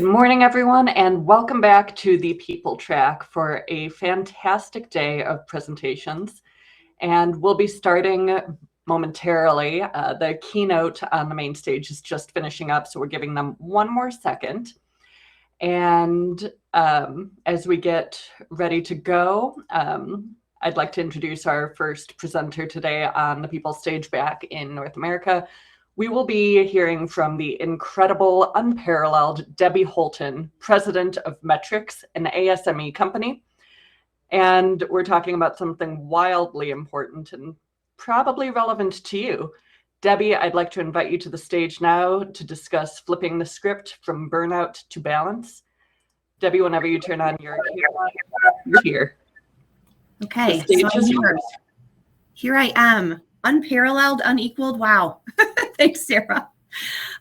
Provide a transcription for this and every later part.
Good morning, everyone, and welcome back to the People Track for a fantastic day of presentations. And we'll be starting momentarily. The keynote on the main stage is just finishing up, so we're giving them one more second. And as we get ready to go, I'd like to introduce our first presenter today on the People stage back in North America. We will be hearing from the incredible, unparalleled Debbie Holton, president of Metrics, an ASME company. And we're talking about something wildly important and probably relevant to you. Debbie, I'd like to invite you to the stage now to discuss flipping the script from burnout to balance. Debbie, whenever you turn on your camera, you're here. Okay, so here I am, unparalleled, unequaled. Wow. Thanks, Sarah.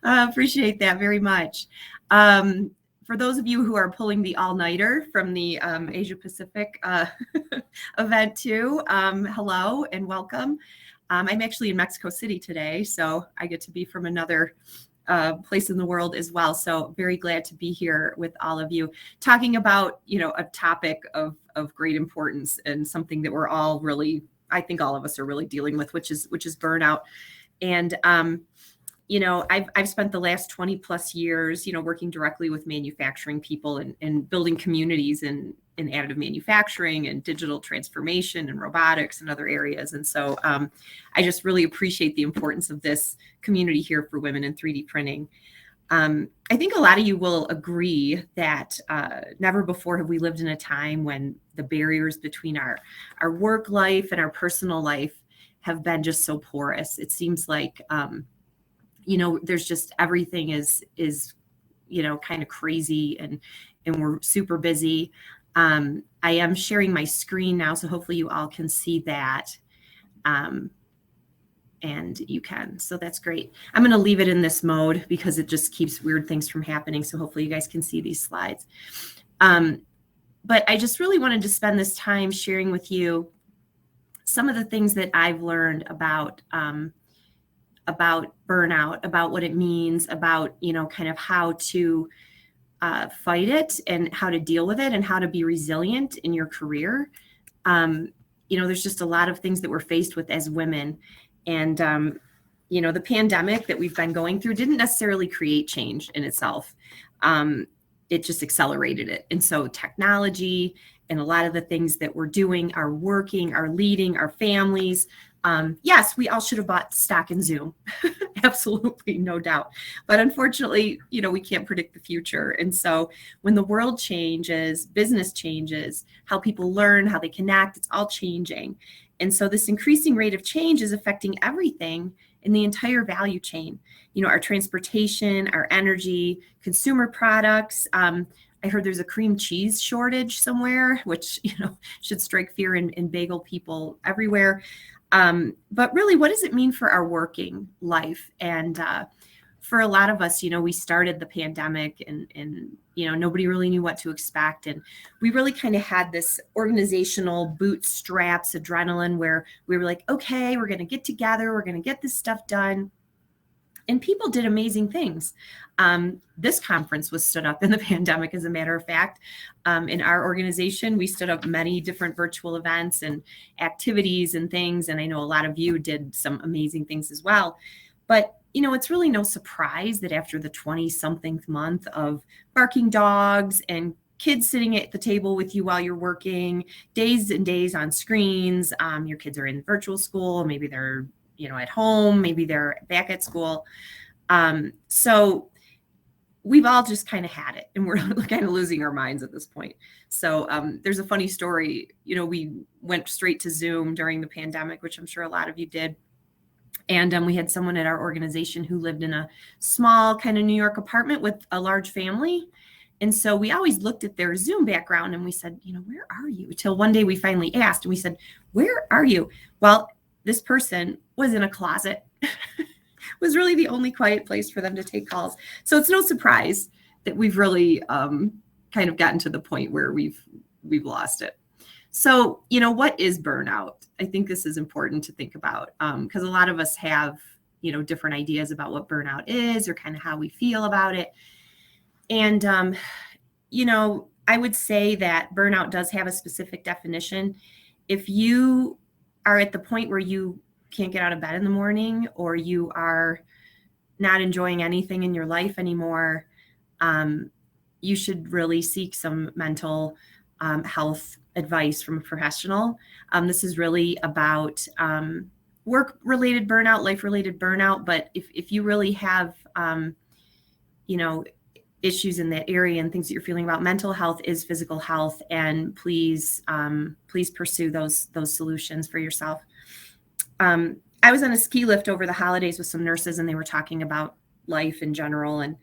Appreciate that very much. For those of you who are pulling the all-nighter from the Asia Pacific event too, hello and welcome. I'm actually in Mexico City today, so I get to be from another place in the world as well. So very glad to be here with all of you, talking about, a topic of great importance and something that we're all really, I think all of us are really dealing with, which is burnout. And I've spent the last 20 plus years, working directly with manufacturing people and building communities in additive manufacturing and digital transformation and robotics and other areas. And so I just really appreciate the importance of this community here for women in 3D printing. I think a lot of you will agree that never before have we lived in a time when the barriers between our work life and our personal life have been just so porous. It seems like there's just everything is kind of crazy and we're super busy. I am sharing my screen now, so hopefully you all can see that. And you can, so that's great. I'm going to leave it in this mode because it just keeps weird things from happening. So hopefully you guys can see these slides. But I just really wanted to spend this time sharing with you some of the things that I've learned about burnout, about what it means, about, kind of how to fight it and how to deal with it and how to be resilient in your career. There's just a lot of things that we're faced with as women. And, the pandemic that we've been going through didn't necessarily create change in itself. It just accelerated it. And so technology and a lot of the things that we're doing are working, are leading our families. Yes, we all should have bought stock in Zoom. Absolutely, no doubt. But unfortunately, we can't predict the future. And so when the world changes, business changes, how people learn, how they connect, it's all changing. And so this increasing rate of change is affecting everything in the entire value chain. Our transportation, our energy, consumer products. I heard there's a cream cheese shortage somewhere, which, should strike fear in bagel people everywhere. But really, what does it mean for our working life? And for a lot of us, we started the pandemic and nobody really knew what to expect. And we really kind of had this organizational bootstraps adrenaline where we were like, okay, we're going to get together. We're going to get this stuff done. And people did amazing things. This conference was stood up in the pandemic, as a matter of fact. In our organization, we stood up many different virtual events and activities and things. And I know a lot of you did some amazing things as well. But, it's really no surprise that after the 20-something month of barking dogs and kids sitting at the table with you while you're working, days and days on screens, your kids are in virtual school, maybe they're at home, maybe they're back at school. So we've all just kind of had it and we're kind of losing our minds at this point. So there's a funny story, we went straight to Zoom during the pandemic, which I'm sure a lot of you did. And we had someone at our organization who lived in a small kind of New York apartment with a large family. And so we always looked at their Zoom background and we said, where are you? Till one day we finally asked and we said, where are you? Well, this person was in a closet. Was really the only quiet place for them to take calls. So it's no surprise that we've really kind of gotten to the point where we've lost it. So, what is burnout? I think this is important to think about because a lot of us have, different ideas about what burnout is or kind of how we feel about it. And, I would say that burnout does have a specific definition. If you are at the point where you can't get out of bed in the morning, or you are not enjoying anything in your life anymore, you should really seek some mental health advice from a professional. This is really about work-related burnout, life-related burnout. But if you really have, issues in that area and things that you're feeling about, mental health is physical health, and please pursue those solutions for yourself. I was on a ski lift over the holidays with some nurses, and they were talking about life in general. And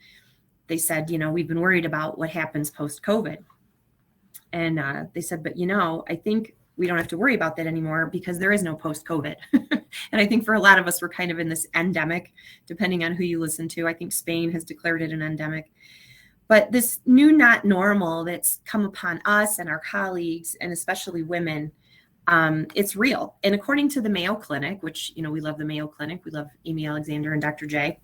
they said, we've been worried about what happens post-COVID. And they said, but, I think we don't have to worry about that anymore, because there is no post-COVID. And I think for a lot of us, we're kind of in this endemic, depending on who you listen to. I think Spain has declared it an endemic. But this new not normal that's come upon us and our colleagues, and especially women, it's real. And according to the Mayo Clinic, which, we love the Mayo Clinic, we love Amy Alexander and Dr. J.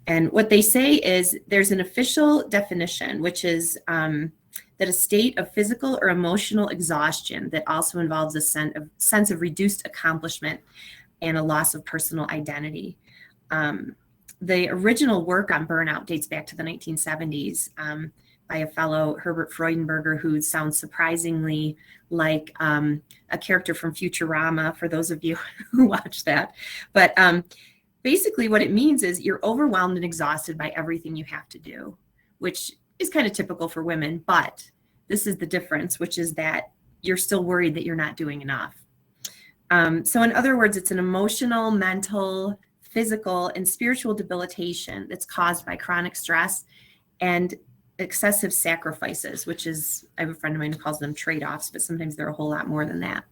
And what they say is there's an official definition, which is that a state of physical or emotional exhaustion that also involves a sense of reduced accomplishment and a loss of personal identity. The original work on burnout dates back to the 1970s by a fellow, Herbert Freudenberger, who sounds surprisingly like a character from Futurama, for those of you who watch that. But basically what it means is you're overwhelmed and exhausted by everything you have to do, which is kind of typical for women. But this is the difference, which is that you're still worried that you're not doing enough. So in other words, it's an emotional, mental, physical, and spiritual debilitation that's caused by chronic stress and excessive sacrifices, which is, I have a friend of mine who calls them trade-offs, but sometimes they're a whole lot more than that.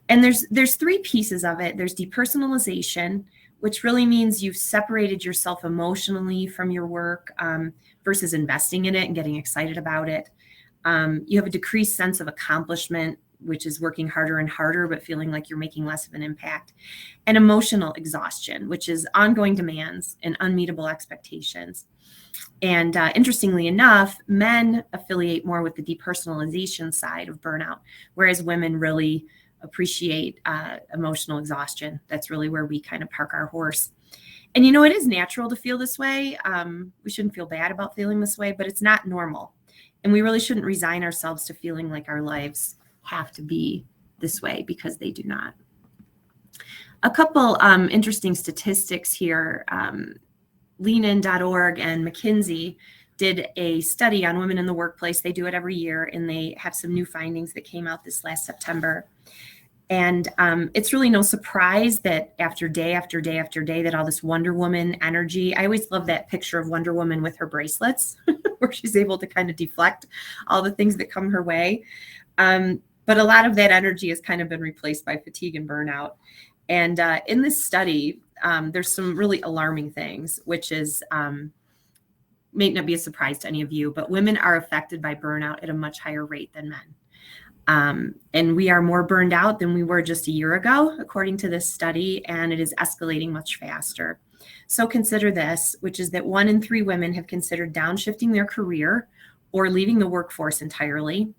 And there's three pieces of it. There's depersonalization, which really means you've separated yourself emotionally from your work versus investing in it and getting excited about it. You have a decreased sense of accomplishment, which is working harder and harder, but feeling like you're making less of an impact. And emotional exhaustion, which is ongoing demands and unmeetable expectations. And interestingly enough, men affiliate more with the depersonalization side of burnout, whereas women really appreciate emotional exhaustion. That's really where we kind of park our horse. And it is natural to feel this way. We shouldn't feel bad about feeling this way, but it's not normal. And we really shouldn't resign ourselves to feeling like our lives have to be this way, because they do not. A couple interesting statistics here. Leanin.org and McKinsey did a study on women in the workplace. They do it every year, and they have some new findings that came out this last September. And it's really no surprise that after day after day after day, that all this Wonder Woman energy, I always love that picture of Wonder Woman with her bracelets, where she's able to kind of deflect all the things that come her way. But a lot of that energy has kind of been replaced by fatigue and burnout. And in this study, there's some really alarming things, which is, may not be a surprise to any of you, but women are affected by burnout at a much higher rate than men. And we are more burned out than we were just a year ago, according to this study, and it is escalating much faster. So consider this, which is that 1 in 3 women have considered downshifting their career or leaving the workforce entirely,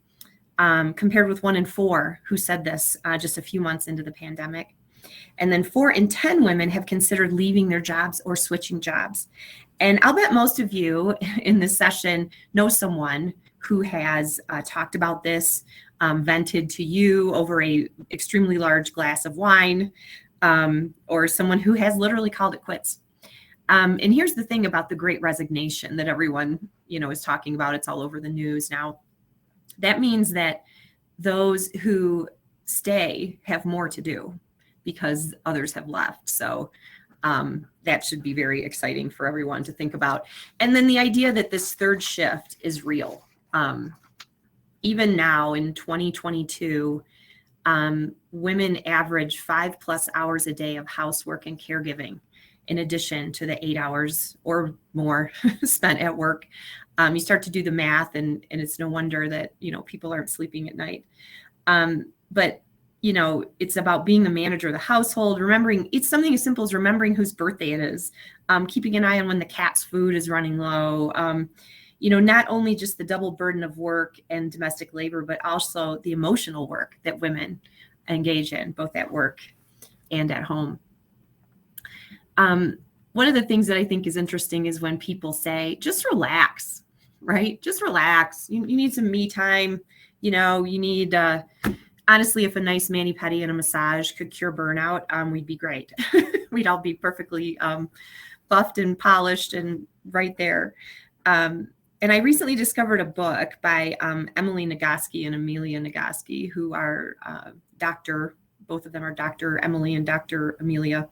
compared with 1 in 4 who said this just a few months into the pandemic. And then 4 in 10 women have considered leaving their jobs or switching jobs. And I'll bet most of you in this session know someone who has talked about this, vented to you over a extremely large glass of wine, or someone who has literally called it quits. And here's the thing about the Great Resignation that everyone, is talking about. It's all over the news now. That means that those who stay have more to do because others have left. So that should be very exciting for everyone to think about. And then the idea that this third shift is real. Even now in 2022, women average 5+ hours a day of housework and caregiving, in addition to the 8 hours or more spent at work. You start to do the math, and it's no wonder that, people aren't sleeping at night. But it's about being the manager of the household, remembering, it's something as simple as remembering whose birthday it is, keeping an eye on when the cat's food is running low, not only just the double burden of work and domestic labor, but also the emotional work that women engage in, both at work and at home. One of the things that I think is interesting is when people say, just relax, right? Just relax. You need some me time. You need, honestly, if a nice mani-pedi and a massage could cure burnout, we'd be great. We'd all be perfectly buffed and polished and right there. And I recently discovered a book by Emily Nagoski and Amelia Nagoski, who are both of them are Dr. Emily and Dr. Amelia.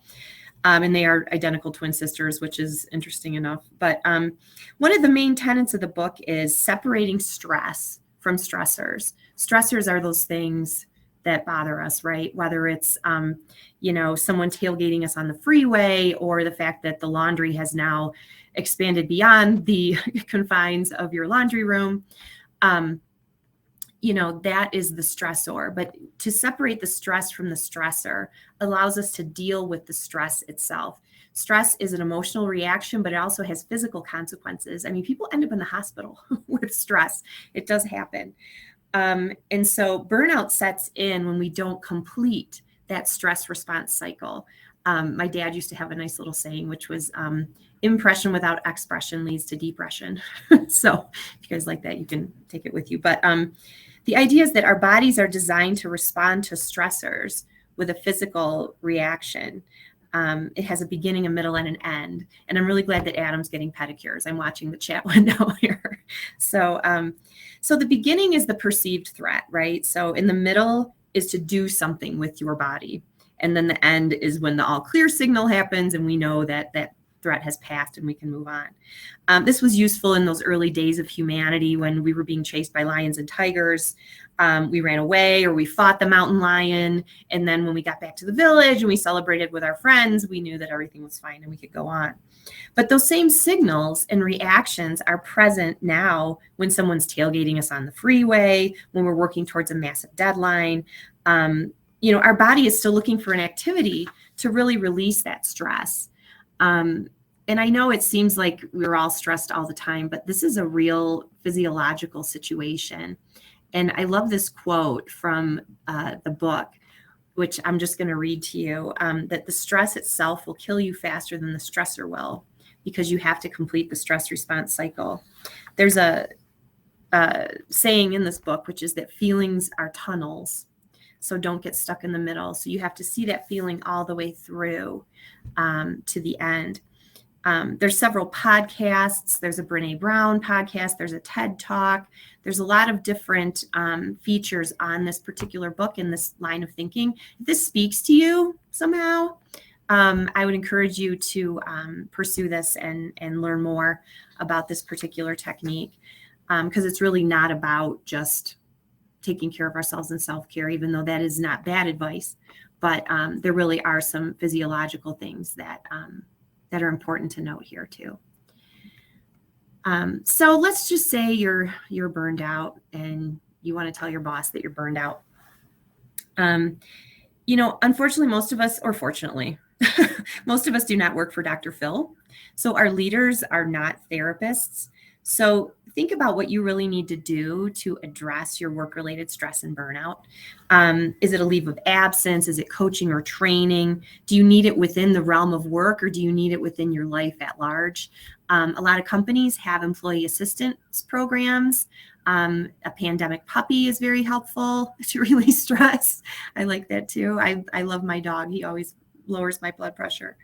And they are identical twin sisters, which is interesting enough. But one of the main tenets of the book is separating stress from stressors. Stressors are those things that bother us, right? Whether it's, someone tailgating us on the freeway, or the fact that the laundry has now expanded beyond the confines of your laundry room. That is the stressor. But to separate the stress from the stressor allows us to deal with the stress itself. Stress is an emotional reaction, but it also has physical consequences. I mean, people end up in the hospital with stress. It does happen. And so burnout sets in when we don't complete that stress response cycle. My dad used to have a nice little saying, which was impression without expression leads to depression. So if you guys like that, you can take it with you. But the idea is that our bodies are designed to respond to stressors with a physical reaction. It has a beginning, a middle, and an end. And I'm really glad that Adam's getting pedicures. I'm watching the chat window here. So the beginning is the perceived threat, right? So in the middle is to do something with your body. And then the end is when the all clear signal happens and we know that that threat has passed and we can move on. This was useful in those early days of humanity when we were being chased by lions and tigers. We ran away or we fought the mountain lion. And then when we got back to the village and we celebrated with our friends, we knew that everything was fine and we could go on. But those same signals and reactions are present now when someone's tailgating us on the freeway, when we're working towards a massive deadline. Our body is still looking for an activity to really release that stress. And I know it seems like we're all stressed all the time, but this is a real physiological situation. And I love this quote from the book, which I'm just going to read to you, that the stress itself will kill you faster than the stressor will, because you have to complete the stress response cycle. There's a saying in this book, which is that feelings are tunnels. So don't get stuck in the middle. So you have to see that feeling all the way through to the end. There's several podcasts. There's a Brene Brown podcast. There's a TED Talk. There's a lot of different features on this particular book and this line of thinking. If this speaks to you somehow, I would encourage you to pursue this and learn more about this particular technique, because it's really not about just taking care of ourselves in self-care, even though that is not bad advice. But there really are some physiological things that are important to note here too. So let's just say you're burned out and you want to tell your boss that you're burned out. Unfortunately, most of us, or fortunately, most of us do not work for Dr. Phil. So our leaders are not therapists. So think about what you really need to do to address your work-related stress and burnout. Is it a leave of absence? Is it coaching or training? Do you need it within the realm of work, or do you need it within your life at large? A lot of companies have employee assistance programs. A pandemic puppy is very helpful to release stress. I like that too. I love my dog. He always lowers my blood pressure.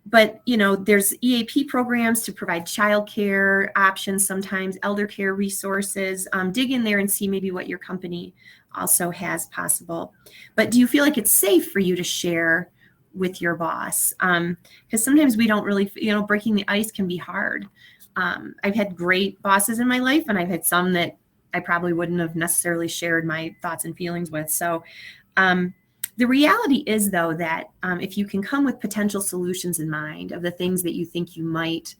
But, there's EAP programs to provide childcare options, sometimes elder care resources. Dig in there and see maybe what your company also has possible. But do you feel like it's safe for you to share with your boss? Because sometimes we don't really, breaking the ice can be hard. I've had great bosses in my life, and I've had some that I probably wouldn't have necessarily shared my thoughts and feelings with. So, the reality is, though, that if you can come with potential solutions in mind of the things that you think you might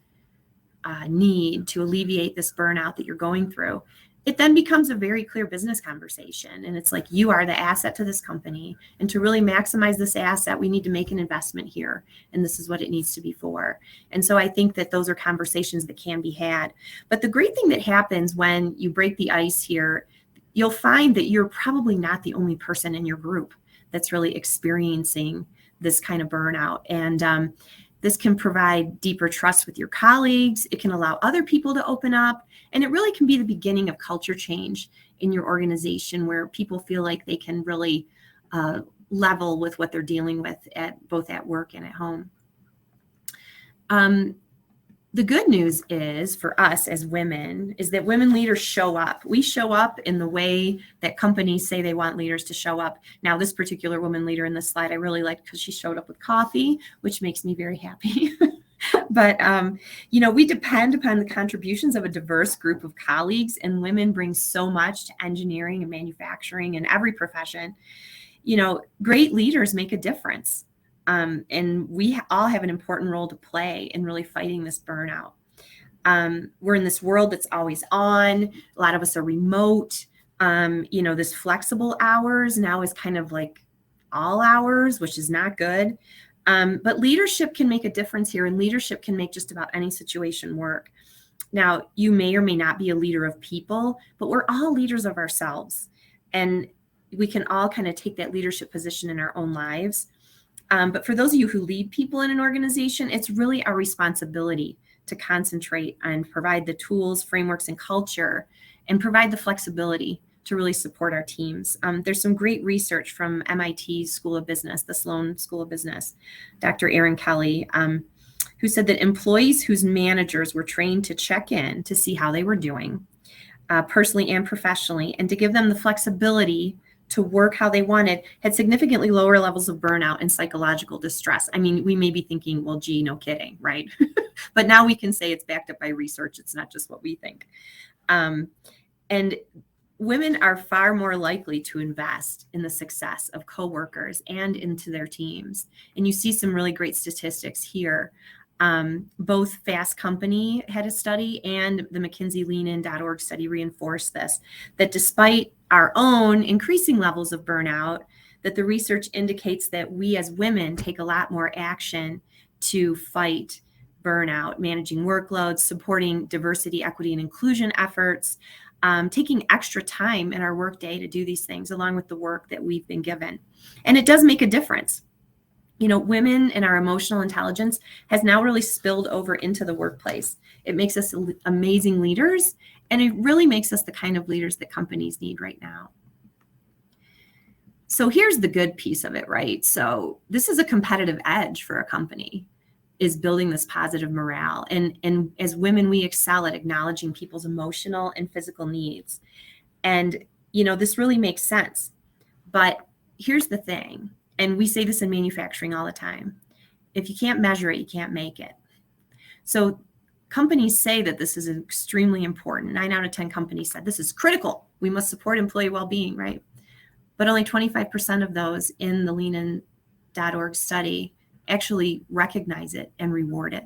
need to alleviate this burnout that you're going through, it then becomes a very clear business conversation. And it's like, you are the asset to this company. And to really maximize this asset, we need to make an investment here. And this is what it needs to be for. And so I think that those are conversations that can be had. But the great thing that happens when you break the ice here, you'll find that you're probably not the only person in your group that's really experiencing this kind of burnout. And this can provide deeper trust with your colleagues. It can allow other people to open up. And it really can be the beginning of culture change in your organization, where people feel like they can really level with what they're dealing with both at work and at home. The good news is for us as women is that women leaders show up. We show up in the way that companies say they want leaders to show up. Now, this particular woman leader in this slide, I really liked because she showed up with coffee, which makes me very happy. But, we depend upon the contributions of a diverse group of colleagues, and women bring so much to engineering and manufacturing and every profession. Great leaders make a difference. And we all have an important role to play in really fighting this burnout. We're in this world that's always on. A lot of us are remote. This flexible hours now is kind of like all hours, which is not good. But leadership can make a difference here, and leadership can make just about any situation work. Now, you may or may not be a leader of people, but we're all leaders of ourselves. And we can all kind of take that leadership position in our own lives. But for those of you who lead people in an organization, it's really our responsibility to concentrate and provide the tools, frameworks, and culture, and provide the flexibility to really support our teams. There's some great research from MIT's School of Business, the Sloan School of Business, Dr. Aaron Kelly, who said that employees whose managers were trained to check in to see how they were doing, personally and professionally, and to give them the flexibility to work how they wanted, had significantly lower levels of burnout and psychological distress. I mean, we may be thinking, well, gee, no kidding, right? But now we can say it's backed up by research. It's not just what we think. And women are far more likely to invest in the success of coworkers and into their teams. And you see some really great statistics here. Both Fast Company had a study, and the McKinsey LeanIn.org study reinforced this, that despite our own increasing levels of burnout, that the research indicates that we as women take a lot more action to fight burnout, managing workloads, supporting diversity, equity, and inclusion efforts, taking extra time in our workday to do these things along with the work that we've been given. And it does make a difference. Women and our emotional intelligence has now really spilled over into the workplace. It makes us amazing leaders, and it really makes us the kind of leaders that companies need right now. So here's the good piece of it, right? So this is a competitive edge for a company, is building this positive morale. And as women, we excel at acknowledging people's emotional and physical needs. And, this really makes sense. But here's the thing. And we say this in manufacturing all the time. If you can't measure it, you can't make it. So companies say that this is extremely important. 9 out of 10 companies said this is critical. We must support employee well-being, right? But only 25% of those in the LeanIn.org study actually recognize it and reward it.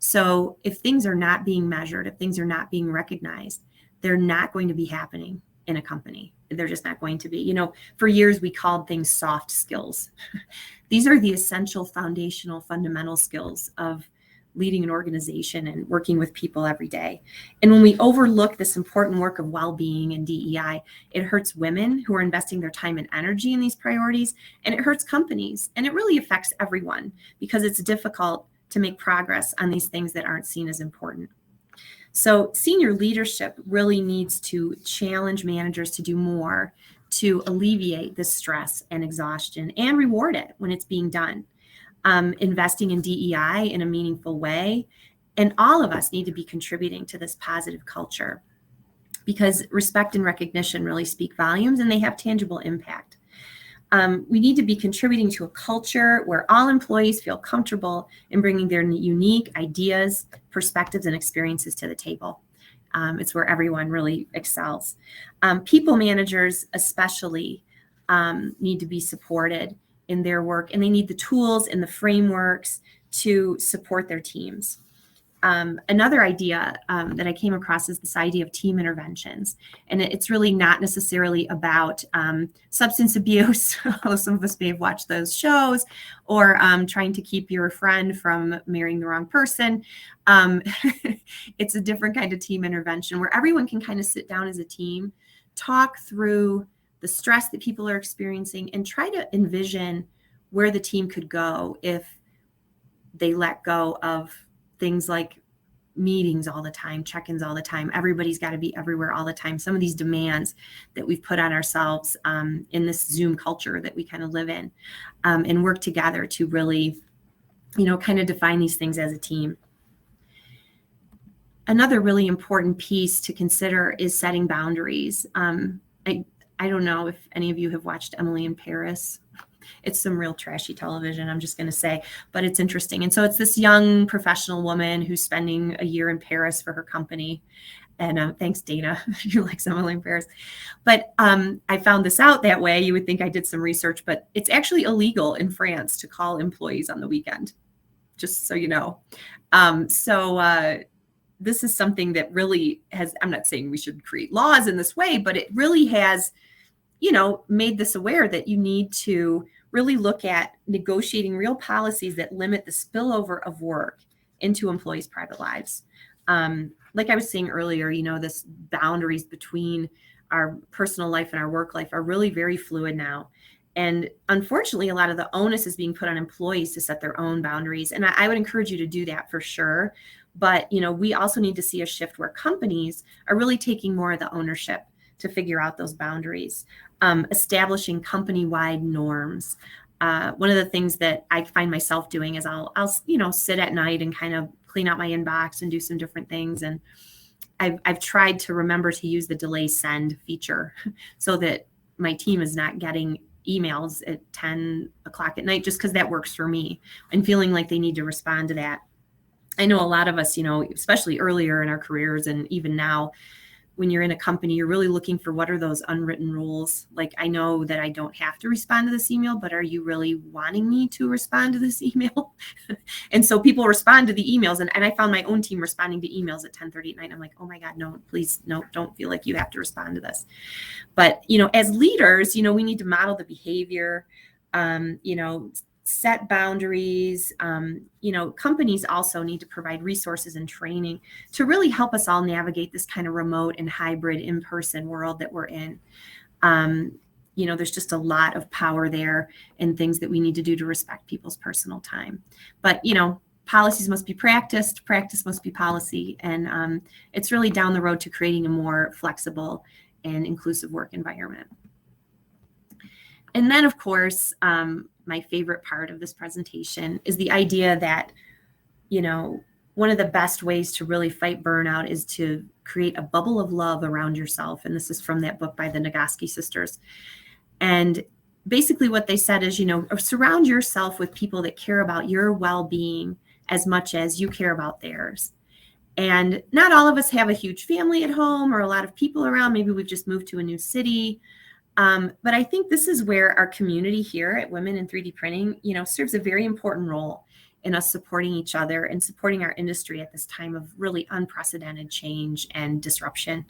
So if things are not being measured, if things are not being recognized, they're not going to be happening in a company. They're just not going to be. For years, we called things soft skills. These are the essential, foundational, fundamental skills of leading an organization and working with people every day. And when we overlook this important work of well-being and DEI, it hurts women who are investing their time and energy in these priorities, and it hurts companies. And it really affects everyone because it's difficult to make progress on these things that aren't seen as important. So senior leadership really needs to challenge managers to do more to alleviate this stress and exhaustion and reward it when it's being done. Investing in DEI in a meaningful way. And all of us need to be contributing to this positive culture because respect and recognition really speak volumes and they have tangible impact. We need to be contributing to a culture where all employees feel comfortable in bringing their unique ideas, perspectives, and experiences to the table. It's where everyone really excels. People managers especially need to be supported in their work, and they need the tools and the frameworks to support their teams. Another idea that I came across is this idea of team interventions. And it's really not necessarily about substance abuse, although some of us may have watched those shows, or trying to keep your friend from marrying the wrong person. It's a different kind of team intervention where everyone can kind of sit down as a team, talk through the stress that people are experiencing, and try to envision where the team could go if they let go of things like meetings all the time, check-ins all the time. Everybody's got to be everywhere all the time. Some of these demands that we've put on ourselves in this Zoom culture that we kind of live in, and work together to really, kind of define these things as a team. Another really important piece to consider is setting boundaries. I don't know if any of you have watched Emily in Paris. It's some real trashy television, I'm just going to say, but it's interesting. And so it's this young professional woman who's spending a year in Paris for her company. And thanks, Dana, if you like Emily in Paris. But I found this out that way. You would think I did some research, but it's actually illegal in France to call employees on the weekend, just so you know. This is something that really has, I'm not saying we should create laws in this way, but it really has, made this aware that you need to really look at negotiating real policies that limit the spillover of work into employees' private lives. Like I was saying earlier, this boundaries between our personal life and our work life are really very fluid now. And unfortunately, a lot of the onus is being put on employees to set their own boundaries. And I would encourage you to do that for sure. But, we also need to see a shift where companies are really taking more of the ownership to figure out those boundaries, establishing company-wide norms. One of the things that I find myself doing is I'll sit at night and kind of clean out my inbox and do some different things. And I've tried to remember to use the delay send feature so that my team is not getting emails at 10 o'clock at night, just because that works for me and feeling like they need to respond to that. I know a lot of us, especially earlier in our careers and even now, when you're in a company, you're really looking for what are those unwritten rules. Like, I know that I don't have to respond to this email, but are you really wanting me to respond to this email? And so people respond to the emails. And I found my own team responding to emails at 10:30 at night. I'm like, oh my God, no, please, no, don't feel like you have to respond to this. But, as leaders, we need to model the behavior, set boundaries. Companies also need to provide resources and training to really help us all navigate this kind of remote and hybrid in-person world that we're in. There's just a lot of power there and things that we need to do to respect people's personal time. But, policies must be practiced, practice must be policy. And it's really down the road to creating a more flexible and inclusive work environment. And then, of course, my favorite part of this presentation is the idea that, one of the best ways to really fight burnout is to create a bubble of love around yourself. And this is from that book by the Nagoski sisters. And basically what they said is, surround yourself with people that care about your well-being as much as you care about theirs. And not all of us have a huge family at home or a lot of people around. Maybe we've just moved to a new city. But I think this is where our community here at Women in 3D Printing, serves a very important role in us supporting each other and supporting our industry at this time of really unprecedented change and disruption.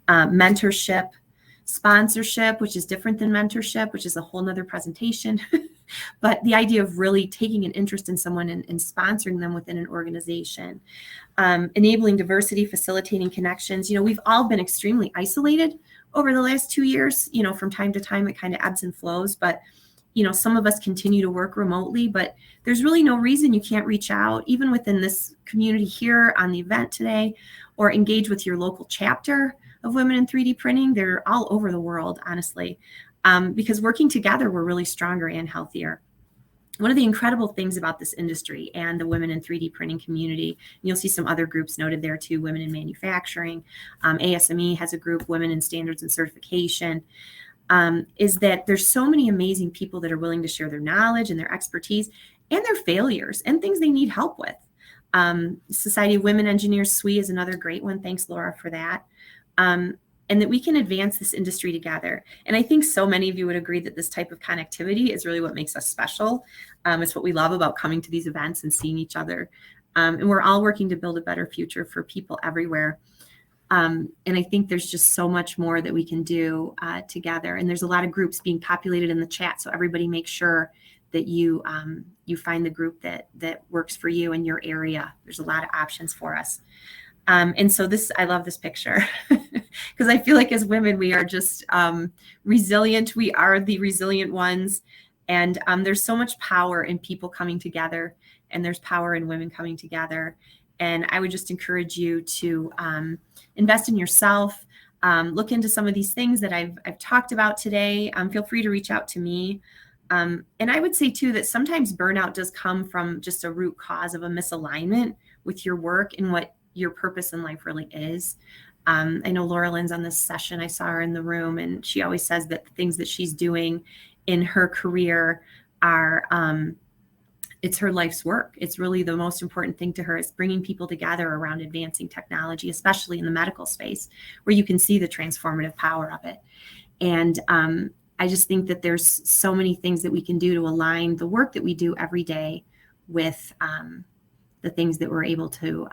Mentorship, sponsorship, which is different than mentorship, which is a whole nother presentation. But the idea of really taking an interest in someone and sponsoring them within an organization, enabling diversity, facilitating connections. We've all been extremely isolated over the last 2 years. From time to time, it kind of ebbs and flows, but some of us continue to work remotely, but there's really no reason you can't reach out, even within this community here on the event today, or engage with your local chapter of Women in 3D Printing. They're all over the world, honestly, because working together, we're really stronger and healthier. One of the incredible things about this industry and the Women in 3D Printing community, and you'll see some other groups noted there too, Women in Manufacturing, ASME has a group, Women in Standards and Certification, is that there's so many amazing people that are willing to share their knowledge and their expertise and their failures and things they need help with. Society of Women Engineers, SWE, is another great one. Thanks, Laura, for that. And that we can advance this industry together. And I think so many of you would agree that this type of connectivity is really what makes us special. It's what we love about coming to these events and seeing each other. And we're all working to build a better future for people everywhere. And I think there's just so much more that we can do together. And there's a lot of groups being populated in the chat. So everybody make sure that you find the group that works for you in your area. There's a lot of options for us. And so I love this picture because I feel like as women, we are just resilient. We are the resilient ones. And there's so much power in people coming together, and there's power in women coming together. And I would just encourage you to invest in yourself, look into some of these things that I've talked about today. Feel free to reach out to me. And I would say too, that sometimes burnout does come from just a root cause of a misalignment with your work and what your purpose in life really is. I know Laura Lynn's on this session. I saw her in the room, and she always says that the things that she's doing in her career are, it's her life's work. It's really the most important thing to her. It's bringing people together around advancing technology, especially in the medical space, where you can see the transformative power of it. And I just think that there's so many things that we can do to align the work that we do every day with the things that we're able to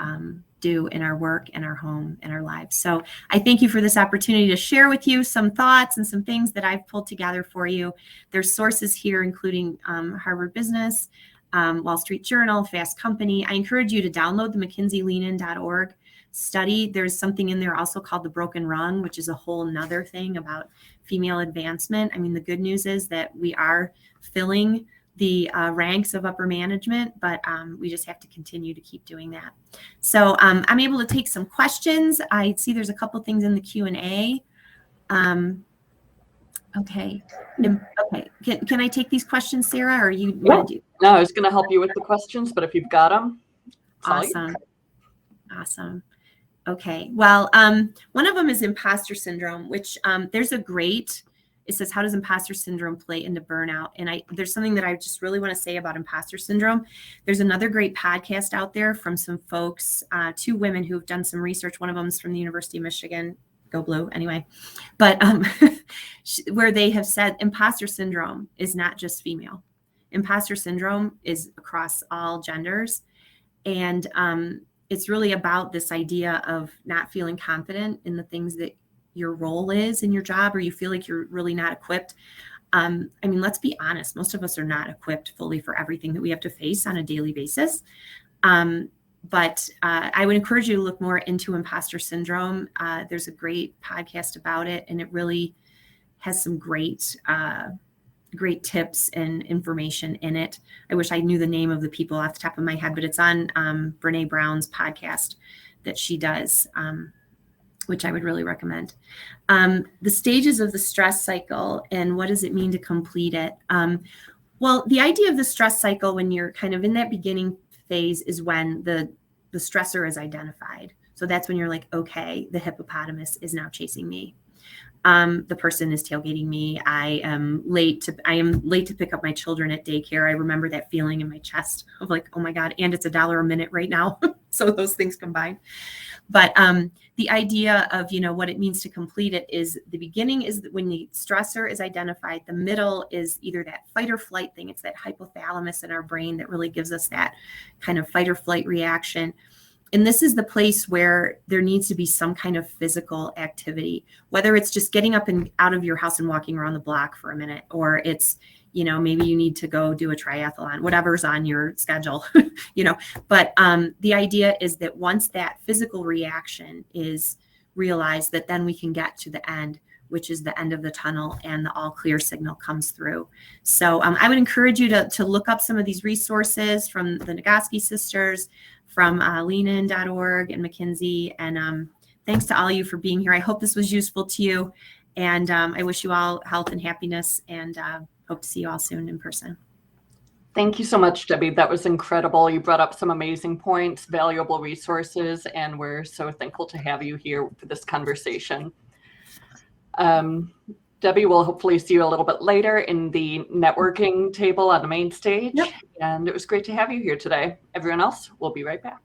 do in our work and our home and our lives. So I thank you for this opportunity to share with you some thoughts and some things that I've pulled together for you. There's sources here, including Harvard Business, Wall Street Journal, Fast Company. I encourage you to download the McKinseyLeanin.org study. There's something in there also called the Broken Rung, which is a whole nother thing about female advancement. I mean, the good news is that we are filling the ranks of upper management, but we just have to continue to keep doing that. So I'm able to take some questions. I see there's a couple things in the Q&A. Okay. Okay. Can I take these questions, Sarah, or you want to do? No, I was going to help you with the questions, but if you've got them. Awesome. Awesome. Okay. Well, one of them is imposter syndrome, which there's a great, it says, how does imposter syndrome play into burnout? And there's something that I just really want to say about imposter syndrome. There's another great podcast out there from some folks, two women who've done some research. One of them is from the University of Michigan, go blue anyway, but where they have said imposter syndrome is not just female. Imposter syndrome is across all genders. And it's really about this idea of not feeling confident in the things that your role is in your job, or you feel like you're really not equipped. I mean, let's be honest. Most of us are not equipped fully for everything that we have to face on a daily basis. But I would encourage you to look more into imposter syndrome. There's a great podcast about it, and it really has some great tips and information in it. I wish I knew the name of the people off the top of my head, but it's on Brene Brown's podcast that she does, which I would really recommend. The stages of the stress cycle and what does it mean to complete it? Well, the idea of the stress cycle when you're kind of in that beginning phase is when the stressor is identified. So that's when you're like, okay, the hippopotamus is now chasing me. The person is tailgating me. I am late to pick up my children at daycare. I remember that feeling in my chest of like, oh my God, and it's $1 a minute right now. So those things combined. But the idea of, what it means to complete it is the beginning is when the stressor is identified. The middle is either that fight or flight thing. It's that hypothalamus in our brain that really gives us that kind of fight or flight reaction. And this is the place where there needs to be some kind of physical activity, whether it's just getting up and out of your house and walking around the block for a minute, or it's, maybe you need to go do a triathlon, whatever's on your schedule, but the idea is that once that physical reaction is realized, that then we can get to the end, which is the end of the tunnel, and the all clear signal comes through. So I would encourage you to look up some of these resources from the Nagoski sisters, from leanin.org and McKinsey. And thanks to all of you for being here. I hope this was useful to you. And I wish you all health and happiness, and hope to see you all soon in person. Thank you so much, Debbie. That was incredible. You brought up some amazing points, valuable resources, and we're so thankful to have you here for this conversation. Debbie, we'll hopefully see you a little bit later in the networking table on the main stage. Yep. And it was great to have you here today. Everyone else, we'll be right back.